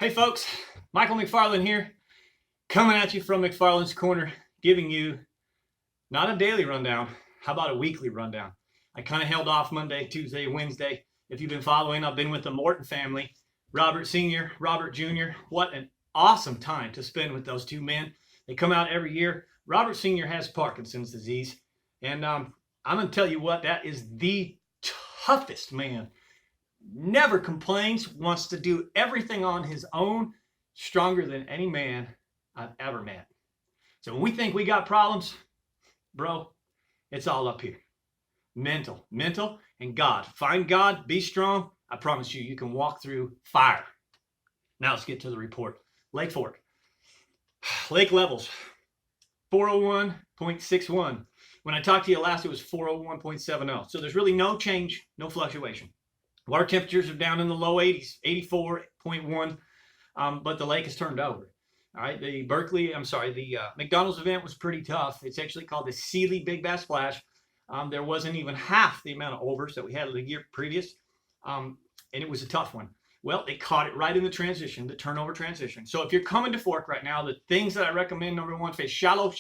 Hey folks, Michael McFarland here, coming at you from McFarland's Corner, giving you not a daily rundown, how about a weekly rundown? I kind of held off Monday, Tuesday, Wednesday. If you've been following, I've been with the Morton family, Robert Sr., Robert Jr. What an awesome time to spend with those two men. They come out every year. Robert Sr. has Parkinson's disease, and I'm going to tell you what, that is the toughest man. Never complains, wants to do everything on his own, stronger than any man I've ever met. So when we think we got problems, bro, it's all up here. Mental, and God. Find God, be strong. I promise you, you can walk through fire. Now let's get to the report. Lake Fork. Lake levels, 401.61. When I talked to you last, it was 401.70. So there's really no change, no fluctuation. Water temperatures are down in the low 80s, 84.1, but the lake has turned over. All right, the McDonald's event was pretty tough. It's actually called the Sealy Big Bass Splash. There wasn't even half the amount of overs that we had the year previous, and it was a tough one. Well, they caught it right in the transition, the turnover transition. So if you're coming to Fork right now, the things that I recommend, number one, fish shallow.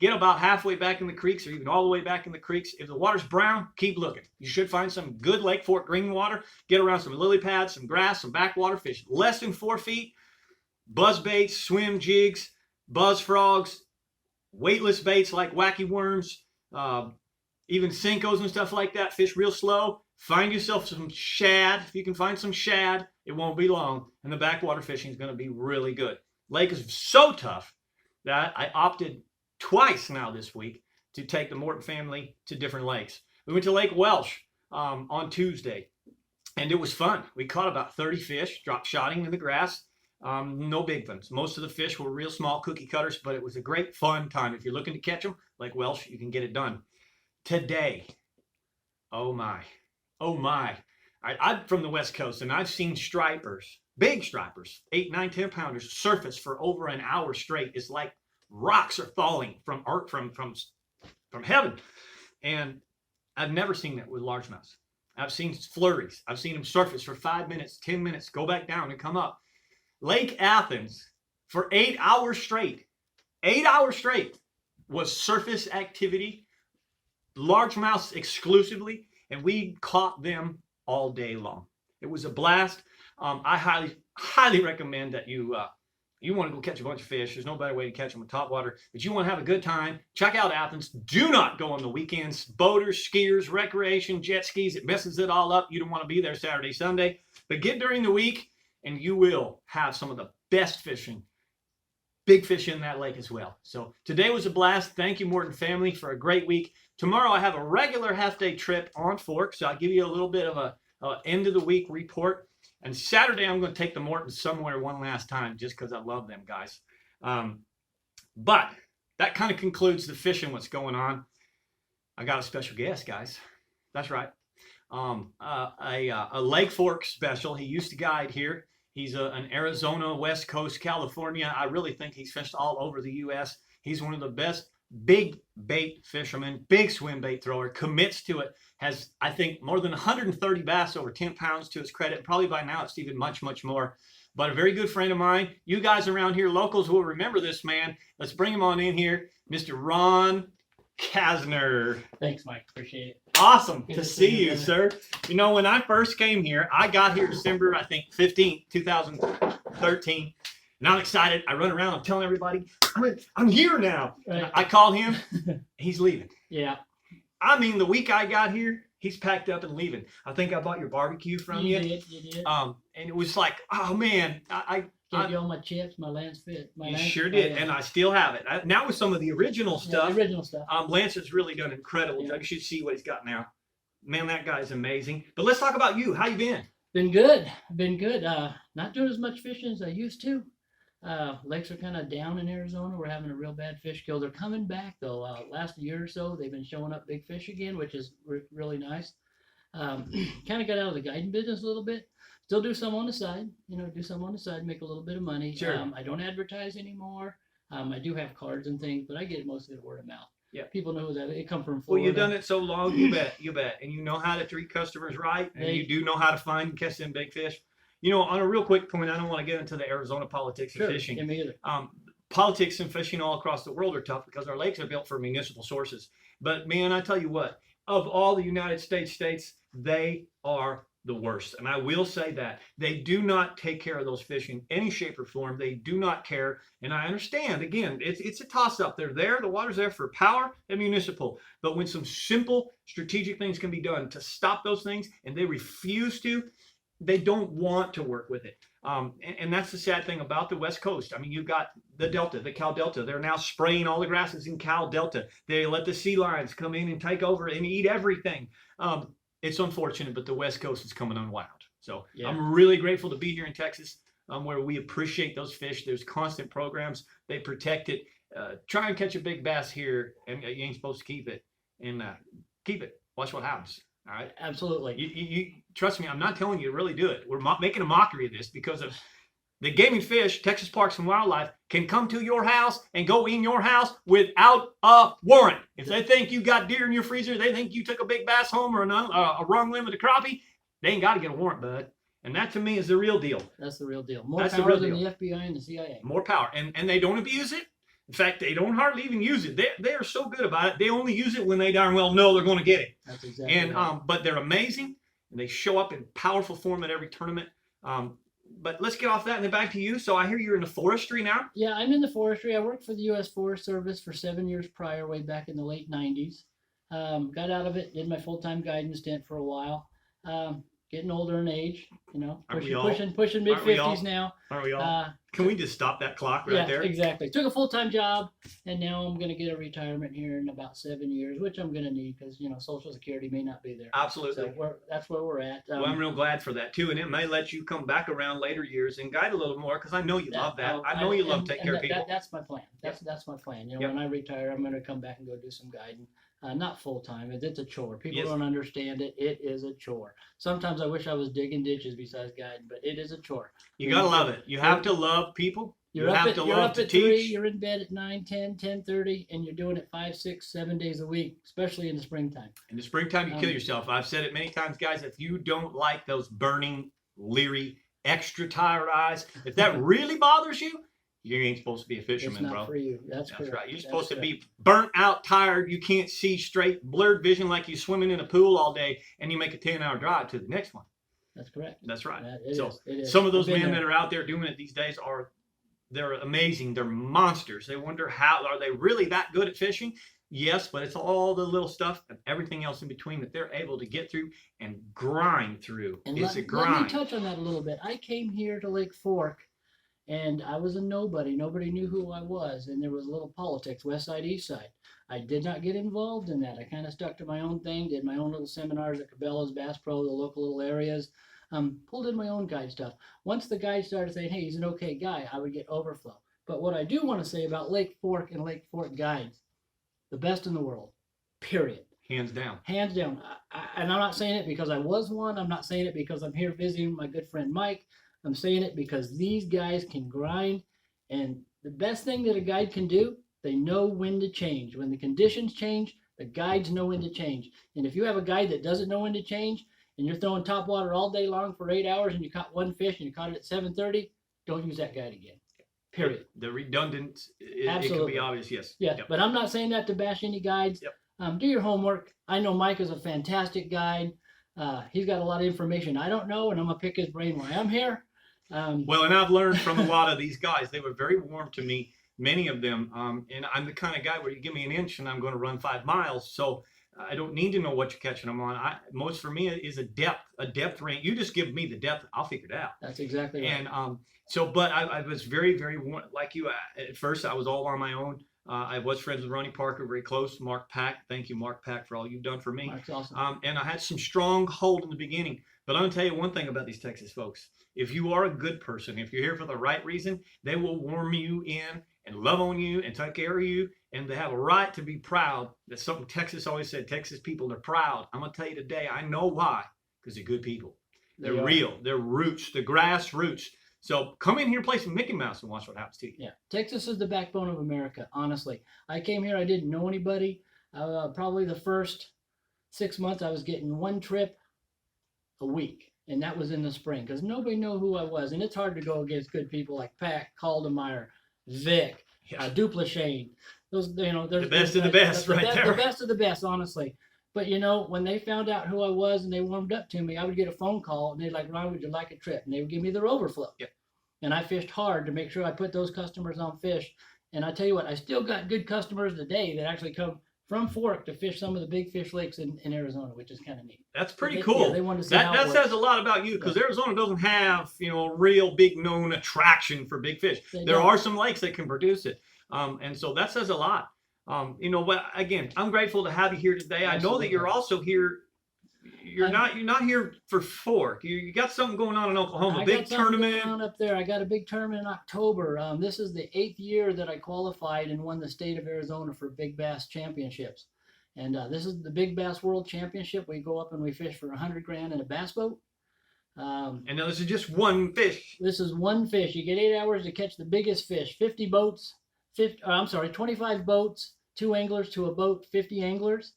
Get about halfway back in the creeks or even all the way back in the creeks. If the water's brown, keep looking. You should find some good Lake Fork green water. Get around some lily pads, some grass, some backwater fish. Less than 4 feet, buzz baits, swim jigs, buzz frogs, weightless baits like wacky worms, even Senkos and stuff like that. Fish real slow. Find yourself some shad. If you can find some shad, it won't be long. And the backwater fishing is going to be really good. Lake is so tough that I opted twice now this week to take the Morton family to different lakes. We went to Lake Welsh on Tuesday, and it was fun. We caught about 30 fish, drop shotting in the grass. No big ones. Most of the fish were real small cookie cutters, but it was a great fun time. If you're looking to catch them, Lake Welsh, you can get it done. Today, oh my. I'm from the West Coast, and I've seen stripers, big stripers, 8, 9, 10 pounders surface for over an hour straight. It's like rocks are falling from heaven. And I've never seen that with largemouths. I've seen flurries. I've seen them surface for 5 minutes, 10 minutes, go back down and come up. Lake Athens for 8 hours straight, was surface activity, largemouths exclusively, and we caught them all day long. It was a blast. I highly recommend that you want to go catch a bunch of fish. There's no better way to catch them with top water, but you want to have a good time. Check out Athens. Do not go on the weekends. Boaters, skiers, recreation, jet skis, it messes it all up. You don't want to be there Saturday, Sunday, but get during the week and you will have some of the best fishing, big fish in that lake as well. So today was a blast. Thank you, Morton family, for a great week. Tomorrow I have a regular half-day trip on Fork, so I'll give you a little bit of a end of the week report. And Saturday, I'm going to take the Mortons somewhere one last time just because I love them guys. But that kind of concludes the fishing, what's going on. I got a special guest, guys. That's right. A Lake Fork special. He used to guide here. He's an Arizona, West Coast, California. I really think he's fished all over the U.S. He's one of the best big bait fisherman, big swim bait thrower, commits to it, has, I think, more than 130 bass over 10 pounds to his credit. Probably by now it's even much more. But a very good friend of mine. You guys around here, locals, will remember this man. Let's bring him on in here, Mr. Ron Kasner. Thanks, Mike. Appreciate it. Awesome to see you, sir. You know, when I first came here, I got here December, I think, 15th, 2013. And I'm excited. I run around. I'm telling everybody, I'm here now. Right. I call him. He's leaving. Yeah. I mean, the week I got here, he's packed up and leaving. I think I bought your barbecue from you. You did. And it was like, oh man, I gave you all my chips, my Lance Fit. You sure did, and I still have it. Now with some of the original stuff. Yeah, the original stuff. Lance has really done incredible. Yeah. You should see what he's got now. Man, that guy's amazing. But let's talk about you. How you been? Been good. Not doing as much fishing as I used to. Lakes are kind of down in Arizona. We're having a real bad fish kill. They're coming back though. Last year or so, they've been showing up big fish again, which is really nice. Kind of got out of the guiding business a little bit. Still do some on the side, make a little bit of money. Sure. I don't advertise anymore. I do have cards and things, but I get most of it word of mouth. Yeah. People know that it come from Well, Florida. you've done it so long, you bet. And you know how to treat customers right, and you do know how to find and catch them big fish. On a real quick point, I don't want to get into the Arizona politics of Sure, fishing. yeah, me either. Politics and fishing all across the world are tough because our lakes are built for municipal sources. But man, I tell you what, of all the United States states, they are the worst. And I will say that they do not take care of those fish in any shape or form. They do not care. And I understand, again, it's a toss up. They're there. The water's there for power and municipal. But when some simple strategic things can be done to stop those things and they refuse to, they don't want to work with it. And that's the sad thing about the West Coast. I mean, you've got the Delta, the Cal Delta. They're now spraying all the grasses in Cal Delta. They let the sea lions come in and take over and eat everything. It's unfortunate, but the West Coast is coming unwound. So yeah. I'm really grateful to be here in Texas, where we appreciate those fish. There's constant programs. They protect it. Try and catch a big bass here, and you ain't supposed to keep it. And keep it. Watch what happens. All right. Absolutely. You trust me. I'm not telling you to really do it. We're making a mockery of this because of the game and fish. Texas Parks and Wildlife can come to your house and go in your house without a warrant. If they think you got deer in your freezer, they think you took a big bass home or a wrong limb of the crappie, they ain't got to get a warrant, bud. And that to me is the real deal. That's the real deal. More power than the FBI and the CIA. More power, and they don't abuse it. In fact, they don't hardly even use it. They are so good about it. They only use it when they darn well know they're going to get it. That's exactly right. But they're amazing, and they show up in powerful form at every tournament. But let's get off that and then back to you. So I hear you're in the forestry now. Yeah, I'm in the forestry. I worked for the U.S. Forest Service for 7 years prior, way back in the late 90s. Got out of it, did my full-time guidance stint for a while. Getting older in age, pushing mid-50s now. Aren't we all? Can we just stop that clock right there? Yeah, exactly. Took a full-time job, and now I'm going to get a retirement here in about 7 years, which I'm going to need because, Social Security may not be there. Absolutely. So that's where we're at. Well, I'm real glad for that, too, and it may let you come back around later years and guide a little more because I know you love that. I know you love taking care of people. That's my plan. That's my plan. When I retire, I'm going to come back and go do some guiding. Not full-time. It's a chore. People don't understand it. It is a chore. Sometimes I wish I was digging ditches besides guiding, but it is a chore. You got to love it. You have to love people. You have to love to teach. 3, you're in bed at 9, 10, 10:30, and you're doing it 5, 6, 7 days a week, especially in the springtime. In the springtime, you kill yourself. I've said it many times, guys. If you don't like those burning, leery, extra tired eyes, if that really bothers you, you ain't supposed to be a fisherman, it's not for you. That's correct. Right. You're supposed to be burnt out, tired. You can't see straight, blurred vision like you're swimming in a pool all day, and you make a 10-hour drive to the next one. That's correct. That's right. It is. Some of those men that are out there doing it these days they're amazing. They're monsters. They wonder are they really that good at fishing? Yes, but it's all the little stuff and everything else in between that they're able to get through and grind through. And it's a grind. Let me touch on that a little bit. I came here to Lake Fork, and I was a nobody. Nobody knew who I was, and there was a little politics, west side, east side. I did not get involved in that. I kind of stuck to my own thing, did my own little seminars at Cabela's, Bass Pro, the local little areas, pulled in my own guide stuff. Once the guide started saying, hey, he's an okay guy, I would get overflow. But what I do want to say about Lake Fork and Lake Fork guides, the best in the world, period. Hands down. Hands down. And I'm not saying it because I was one. I'm not saying it because I'm here visiting my good friend Mike. I'm saying it because these guys can grind, and the best thing that a guide can do, they know when to change. When the conditions change, the guides know when to change. And if you have a guide that doesn't know when to change, and you're throwing top water all day long for 8 hours, and you caught one fish, and you caught it at 7:30, don't use that guide again. Period. The redundant, it can be obvious, yes. Yeah, yep. But I'm not saying that to bash any guides. Yep. Do your homework. I know Mike is a fantastic guide. He's got a lot of information I don't know, and I'm going to pick his brain while I'm here. Well, and I've learned from a lot of these guys. They were very warm to me, many of them. And I'm the kind of guy where you give me an inch and I'm going to run 5 miles. So I don't need to know what you're catching them on. Most for me is a depth range. You just give me the depth, I'll figure it out. That's exactly right. And but I was very, very warm. Like you, at first I was all on my own. I was friends with Ronnie Parker, very close. Mark Pack, thank you, Mark Pack, for all you've done for me. Mark's awesome. And I had some strong hold in the beginning. But I'm going to tell you one thing about these Texas folks. If you are a good person, if you're here for the right reason, they will warm you in and love on you and take care of you. And they have a right to be proud. That's something Texas always said. Texas people are proud. I'm going to tell you today, I know why. Because they're good people. They're real. They're roots. The grassroots. So come in here, play some Mickey Mouse, and watch what happens to you. Yeah, Texas is the backbone of America, honestly. I came here, I didn't know anybody. Probably the first 6 months, I was getting one trip a week. And that was in the spring because nobody knew who I was. And it's hard to go against good people like Pat Caldemeyer, Vic, Duplashane. Those, you know, the best of the best right there. The best of the best, honestly. But, you know, when they found out who I was and they warmed up to me, I would get a phone call and they'd like, Ron, would you like a trip? And they would give me their overflow. Yep. And I fished hard to make sure I put those customers on fish. And I tell you what, I still got good customers today that actually come from Fork to fish some of the big fish lakes in Arizona, which is kind of neat. That's pretty They, cool. Yeah, they want to see how That it says works. a lot about you because Arizona doesn't have, you know, a real big known attraction for big fish. They There don't. are some lakes that can produce it. And so that says a lot. You know, but again, I'm grateful to have you here today. I know that you're also here. You're not here for Fork. You got something going on in Oklahoma. I Big got something tournament. going on up there. I got a big tournament in October. This is the 8th year that I qualified and won the state of Arizona for Big Bass Championships. And this is the Big Bass World Championship. We go up and we fish for $100,000 in a bass boat. And now this is just one fish. This is one fish. You get 8 hours to catch the biggest fish. 50 boats. 25 boats. 2 anglers to a boat. 50 anglers.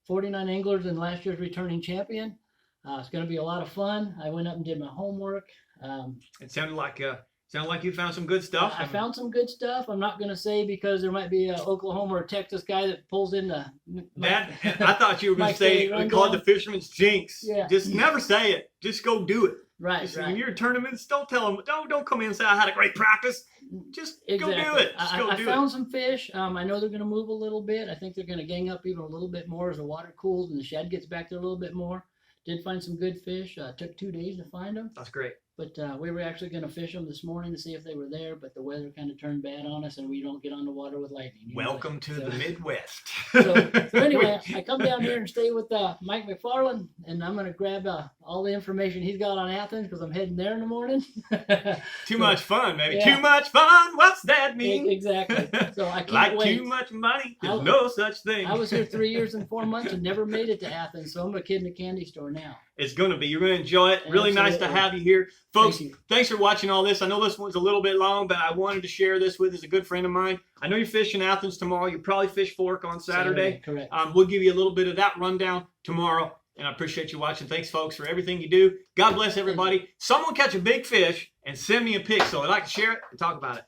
49 anglers and last year's returning champion. It's going to be a lot of fun. I went up and did my homework. It sounded like you found some good stuff. I found some good stuff. I'm not going to say because there might be an Oklahoma or Texas guy that pulls in the. I thought you were going to say we call it the fisherman's jinx. Yeah. Just never say it. Just go do it. Right, Just, right. When you're in tournaments, don't tell them. Don't come in and say I had a great practice. Just Exactly. go do it. Just go I do found it. some fish. I know they're going to move a little bit. I think they're going to gang up even a little bit more as the water cools and the shed gets back there a little bit more. Did find some good fish. Took 2 days to find them. That's great. But we were actually going to fish them this morning to see if they were there, but the weather kind of turned bad on us, and we don't get on the water with lightning. Welcome to the Midwest. So anyway, I come down here and stay with Mike McFarland, and I'm going to grab all the information he's got on Athens because I'm heading there in the morning. Too much fun, baby. Yeah. Too much fun. What's that mean? Exactly. So I can't Like wait. too much money. There's I- no such thing. I was here 3 years and 4 months and never made it to Athens, so I'm a kid in a candy store now. It's going to be. You're going to enjoy it. Really nice to Absolutely. have you here. Folks, Thank you. thanks for watching all this. I know this one's a little bit long, but I wanted to share this with as a good friend of mine. I know you're fishing Athens tomorrow. You probably fish Fork on Saturday. Correct. We'll give you a little bit of that rundown tomorrow. And I appreciate you watching. Thanks, folks, for everything you do. God bless everybody. Someone catch a big fish and send me a pic so I'd like to share it and talk about it.